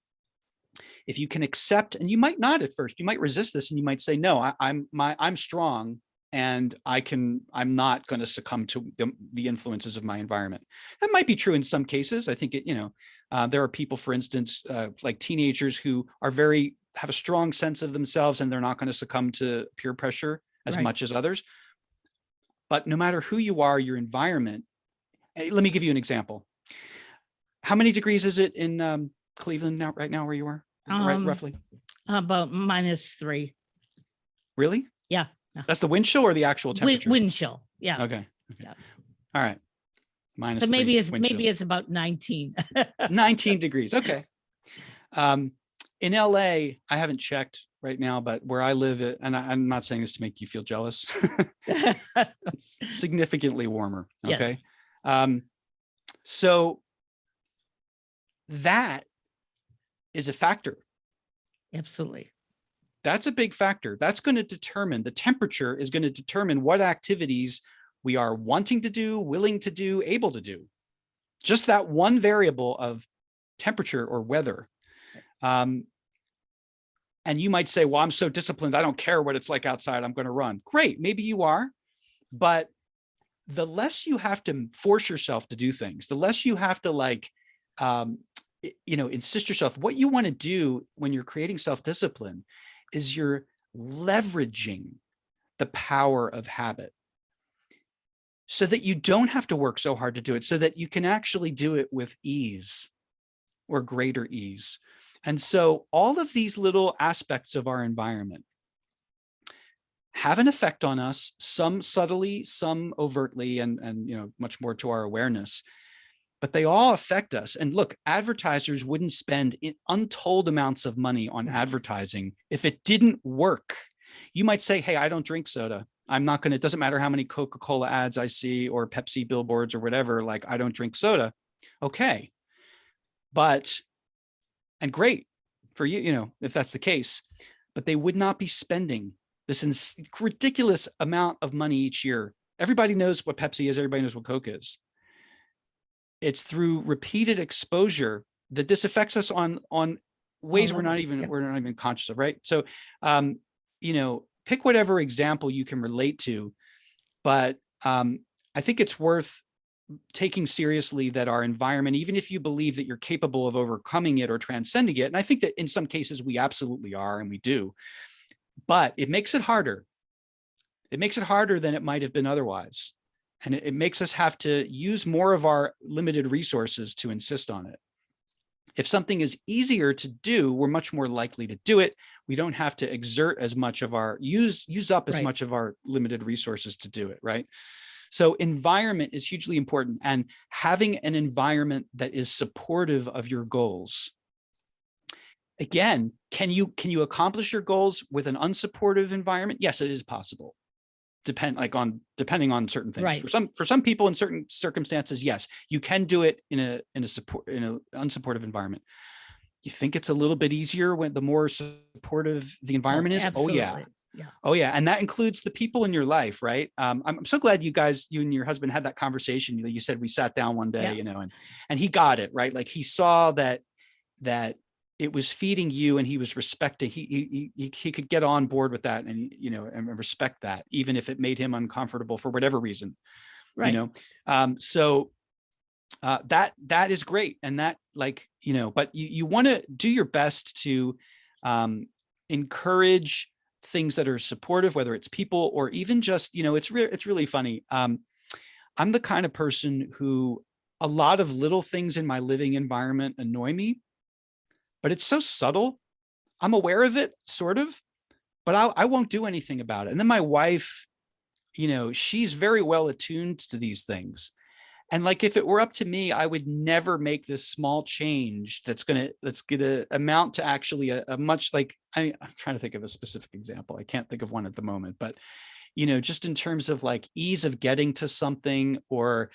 If you can accept, and you might not at first, you might resist this and you might say, no, I'm strong, and I'm not going to succumb to the influences of my environment. That might be true in some cases. I think there are people, for instance, like teenagers who have a strong sense of themselves, and they're not going to succumb to peer pressure as much as others. But no matter who you are, your environment. Let me give you an example. How many degrees is it in Cleveland right now where you are? Roughly? About -3. Really? Yeah. That's the wind chill or the actual temperature? Wind chill. Yeah. Okay. Yeah. All right. -3. So maybe it's about 19. 19 degrees. Okay. In LA, I haven't checked right now, but where I live, and I'm not saying this to make you feel jealous, it's significantly warmer. Okay. Yes. So that is a factor. Absolutely. That's a big factor. That's going to determine, the temperature is going to determine what activities we are wanting to do, willing to do, able to do. Just that one variable of temperature or weather. And you might say, well, I'm so disciplined, I don't care what it's like outside, I'm going to run. Great, maybe you are. But the less you have to force yourself to do things, the less you have to insist yourself. What you want to do when you're creating self-discipline is you're leveraging the power of habit so that you don't have to work so hard to do it, so that you can actually do it with ease or greater ease. And so all of these little aspects of our environment have an effect on us, some subtly, some overtly, and much more to our awareness. But they all affect us. And look, advertisers wouldn't spend untold amounts of money on advertising if it didn't work. You might say, hey, I don't drink soda. I'm not going to, it doesn't matter how many Coca-Cola ads I see or Pepsi billboards or whatever, like, I don't drink soda. Okay. And great for you, if that's the case, but they would not be spending this ridiculous amount of money each year. Everybody knows what Pepsi is. Everybody knows what Coke is. It's through repeated exposure that this affects us on ways we're not even conscious of, right? So, pick whatever example you can relate to, but I think it's worth taking seriously that our environment, even if you believe that you're capable of overcoming it or transcending it, and I think that in some cases we absolutely are, and we do, but it makes it harder. It makes it harder than it might have been otherwise. And it makes us have to use more of our limited resources to insist on it. If something is easier to do, we're much more likely to do it. We don't have to exert as much of use up as much of our limited resources to do it, right? So environment is hugely important, and having an environment that is supportive of your goals. Again, can you accomplish your goals with an unsupportive environment? Yes, it is possible. Depending on certain things. Right. For some people in certain circumstances, yes, you can do it in an unsupportive environment. You think it's a little bit easier when the more supportive the environment is? Absolutely. Oh yeah. Oh yeah. And that includes the people in your life, right? I'm so glad you and your husband had that conversation. You said we sat down one day, and he got it, right? Like, he saw that it was feeding you, and he was respecting, he could get on board with that, and and respect that, even if it made him uncomfortable for whatever reason, right. So that is great. And that, but you want to do your best to encourage things that are supportive, whether it's people or even just, it's really funny. I'm the kind of person who a lot of little things in my living environment annoy me, but it's so subtle. I'm aware of it, sort of, but I won't do anything about it. And then my wife, she's very well attuned to these things. And like, if it were up to me, I would never make this small change that's gonna amount to actually a much, like, I'm trying to think of a specific example. I can't think of one at the moment, but just in terms of like ease of getting to something, or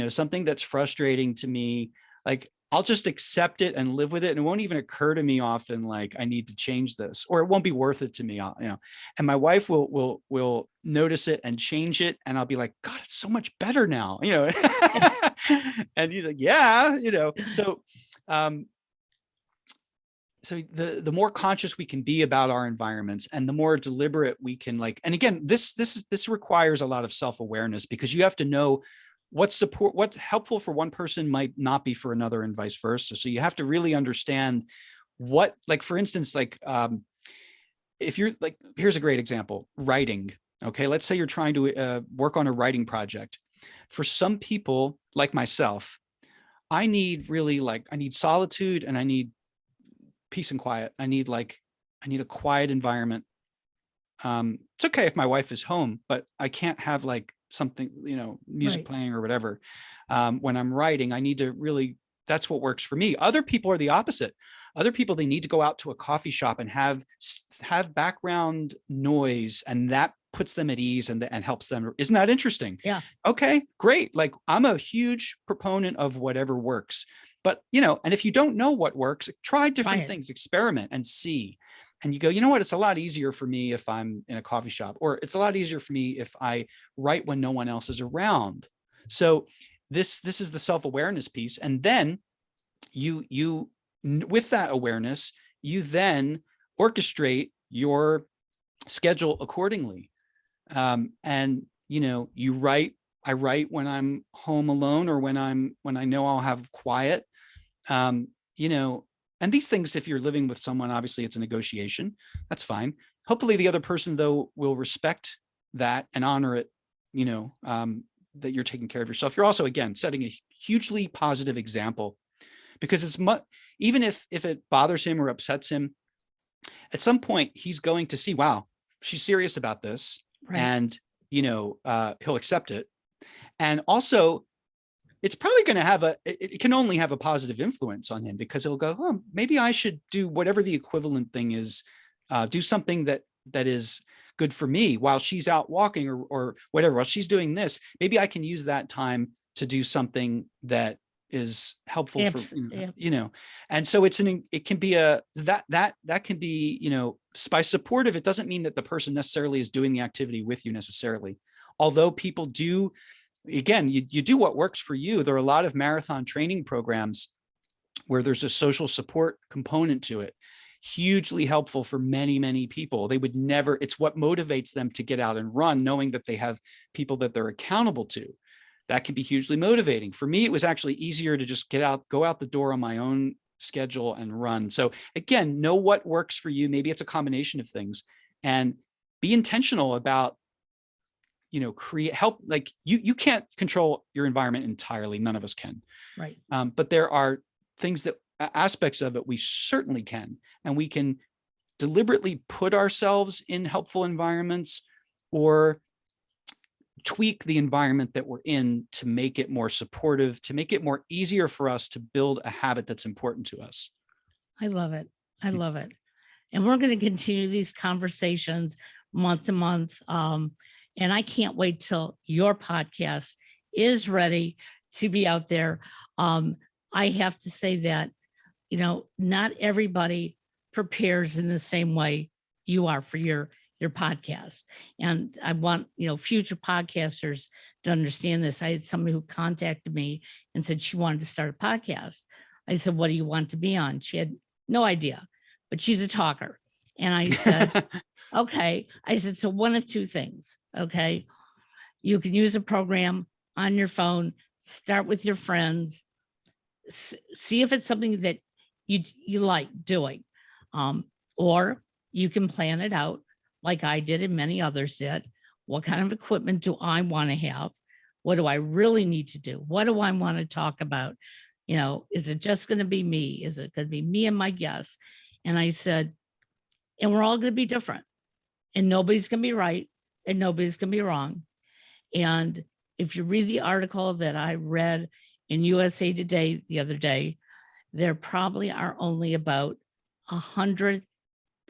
something that's frustrating to me, like, I'll just accept it and live with it. And it won't even occur to me often, like, I need to change this, or it won't be worth it to me. And my wife will notice it and change it. And I'll be like, God, it's so much better now, and he's like, yeah, so the more conscious we can be about our environments, and the more deliberate we can, like, and again, this requires a lot of self-awareness, because you have to know what's helpful for one person might not be for another, and vice versa. So you have to really understand what, like, for instance, like, if you're like, here's a great example, writing. Okay. Let's say you're trying to work on a writing project. For some people like myself, I need solitude, and I need peace and quiet. I need a quiet environment. It's okay if my wife is home, but I can't have like something, music playing or whatever. When I'm writing, I need to really, that's what works for me. Other people are the opposite. Other people, they need to go out to a coffee shop and have background noise, and that puts them at ease and helps them. Isn't that interesting? Yeah. Okay, great. Like, I'm a huge proponent of whatever works, but and if you don't know what works, try different things, experiment and see. And you go, you know what? It's a lot easier for me if I'm in a coffee shop, or it's a lot easier for me if I write when no one else is around. So this is the self-awareness piece. And then you with that awareness, you then orchestrate your schedule accordingly. And you write. I write when I'm home alone, or when I know I'll have quiet. And these things, if you're living with someone, obviously it's a negotiation. That's fine. Hopefully the other person, though, will respect that and honor it, that you're taking care of yourself. You're also, again, setting a hugely positive example, because it's even if it bothers him or upsets him, at some point he's going to see, wow, she's serious about this. Right. And, he'll accept it. And also, it's probably going to it can only have a positive influence on him, because he'll go, oh, maybe I should do whatever the equivalent thing is, do something that is good for me while she's out walking, or whatever. While she's doing this, maybe I can use that time to do something that is helpful for, and so it can be that can be, by supportive. It doesn't mean that the person necessarily is doing the activity with you necessarily. Although people do, again, you do what works for you. There are a lot of marathon training programs where there's a social support component to it. Hugely helpful for many, many people. They would never, it's what motivates them to get out and run, knowing that they have people that they're accountable to. That can be hugely motivating. For me, it was actually easier to just go out the door on my own schedule and run. So again, know what works for you. Maybe it's a combination of things, and be intentional about, help. Like, you can't control your environment entirely. None of us can. Right. But there are aspects of it we certainly can, and we can deliberately put ourselves in helpful environments, or tweak the environment that we're in to make it more supportive, to make it more easier for us to build a habit that's important to us. I love it. I love it. And we're going to continue these conversations month to month. And I can't wait till your podcast is ready to be out there. I have to say that, not everybody prepares in the same way you are for your podcast. And I want, future podcasters to understand this. I had somebody who contacted me and said she wanted to start a podcast. I said, what do you want to be on? She had no idea, but she's a talker. And I said, okay. I said, so one of two things. Okay. You can use a program on your phone, start with your friends, see if it's something that you like doing. Or you can plan it out like I did and many others did. What kind of equipment do I want to have? What do I really need to do? What do I want to talk about? Is it just going to be me? Is it going to be me and my guests? And I said, and we're all going to be different, and nobody's going to be right, and nobody's going to be wrong. And if you read the article that I read in USA Today the other day, there probably are only about 100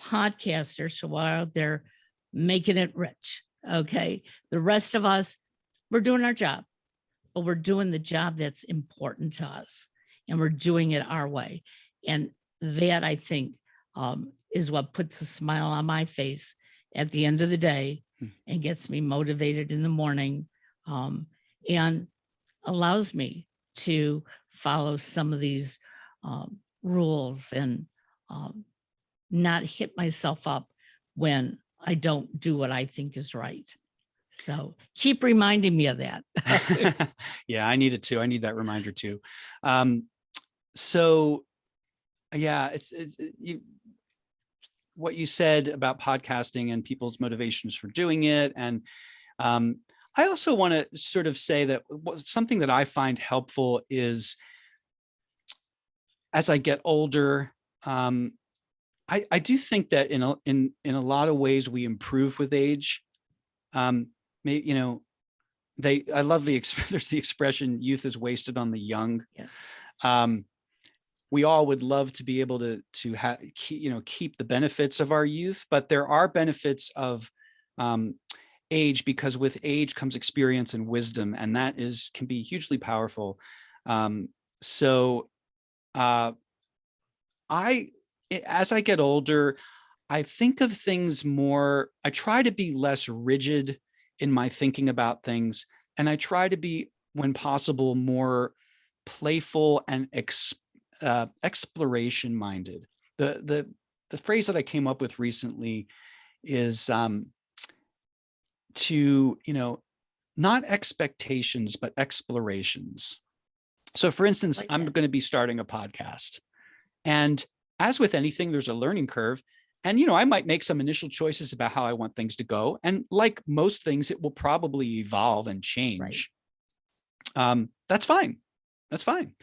podcasters who are out there making it rich. Okay. The rest of us, we're doing our job, but we're doing the job that's important to us, and we're doing it our way. And that, I think, is what puts a smile on my face at the end of the day and gets me motivated in the morning, and allows me to follow some of these rules and not hit myself up when I don't do what I think is right. So keep reminding me of that. Yeah, I need it too. I need that reminder too. So yeah, what you said about podcasting and people's motivations for doing it. And I also want to sort of say that something that I find helpful is, as I get older, I do think that in a lot of ways we improve with age. Maybe, I love there's the expression, youth is wasted on the young. Yeah. We all would love to be able to keep the benefits of our youth, but there are benefits of age, because with age comes experience and wisdom, and that can be hugely powerful. As I get older, I think of things more, I try to be less rigid in my thinking about things. And I try to be, when possible, more playful and exploration minded. The phrase that I came up with recently is not expectations, but explorations. So for instance, I'm going to be starting a podcast. And as with anything, there's a learning curve. And, I might make some initial choices about how I want things to go. And like most things, it will probably evolve and change. Right. That's fine. That's fine.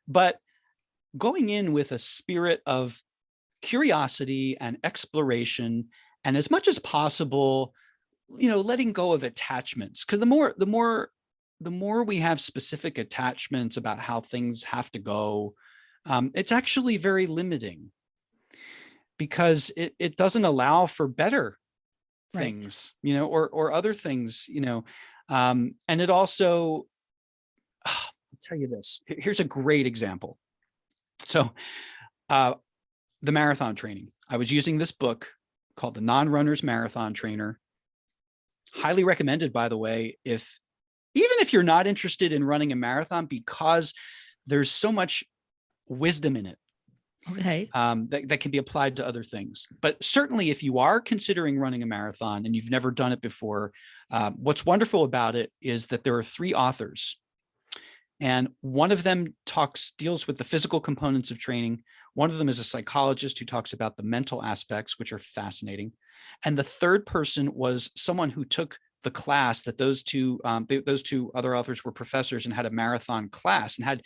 But going in with a spirit of curiosity and exploration, and as much as possible, letting go of attachments. Because the more we have specific attachments about how things have to go, it's actually very limiting, because it doesn't allow for better things, or other things, and it also, I'll tell you this, here's a great example. So the marathon training, I was using this book called The Non-Runner's Marathon Trainer. Highly recommended, by the way, even if you're not interested in running a marathon, because there's so much wisdom in it. Okay. That can be applied to other things. But certainly if you are considering running a marathon and you've never done it before, what's wonderful about it is that there are 3 authors. And one of them deals with the physical components of training. One of them is a psychologist who talks about the mental aspects, which are fascinating. And the third person was someone who took the class that those two other authors were professors and had a marathon class, and had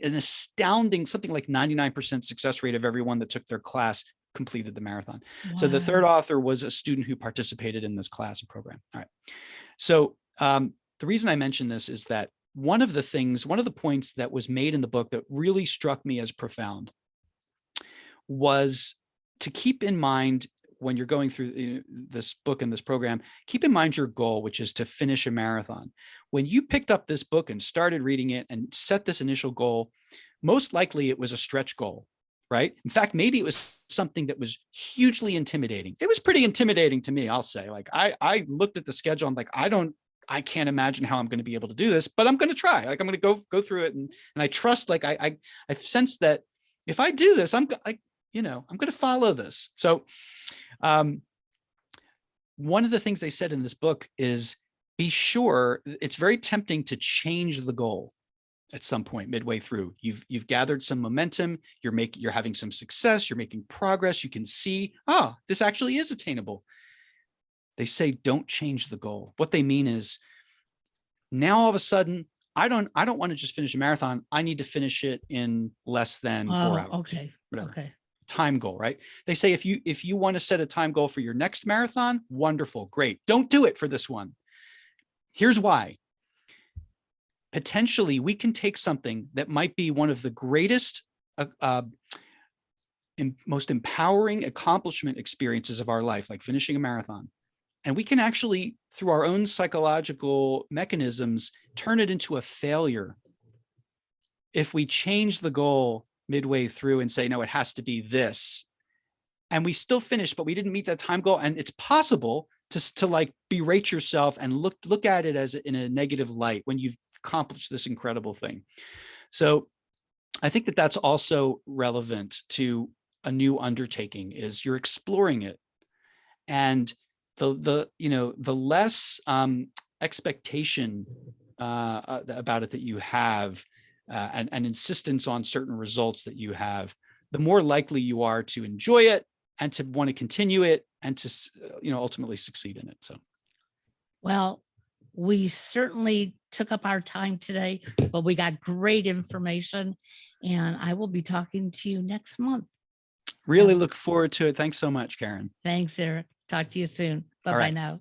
an astounding, something like 99% success rate of everyone that took their class completed the marathon. Wow. So the third author was a student who participated in this class and program. All right. So the reason I mention this is that one of the points that was made in the book that really struck me as profound was to keep in mind, when you're going through this book and this program, keep in mind your goal, which is to finish a marathon. When you picked up this book and started reading it and set this initial goal, most likely it was a stretch goal, right? In fact, maybe it was something that was hugely intimidating. It was pretty intimidating to me, I'll say. Like I looked at the schedule, I'm like, I can't imagine how I'm going to be able to do this, but I'm going to try. Like I'm going to go through it, and I trust. Like I sense that if I do this, I'm going to follow this. So, one of the things they said in this book is, be sure, it's very tempting to change the goal at some point midway through. You've gathered some momentum. You're having some success. You're making progress. You can see, this actually is attainable. They say, don't change the goal. What they mean is, Now all of a sudden, I don't want to just finish a marathon. I need to finish it in less than 4 hours. Okay. Whatever. Okay. Time goal, right? They say if you want to set a time goal for your next marathon, wonderful, great. Don't do it for this one. Here's why. Potentially, we can take something that might be one of the greatest, most empowering accomplishment experiences of our life, like finishing a marathon, and we can actually, through our own psychological mechanisms, turn it into a failure if we change the goal midway through and say, no, it has to be this. And we still finished, but we didn't meet that time goal. And it's possible to like berate yourself and look at it as in a negative light when you've accomplished this incredible thing. So I think that that's also relevant to a new undertaking, is you're exploring it. And the less expectation about it that you have, and insistence on certain results that you have, the more likely you are to enjoy it and to want to continue it and to ultimately succeed in it. So, well, we certainly took up our time today, but we got great information, and I will be talking to you next month. really look forward to it. Thanks so much, Karen. Thanks, Eric. Talk to you soon. All Bye-bye right. now.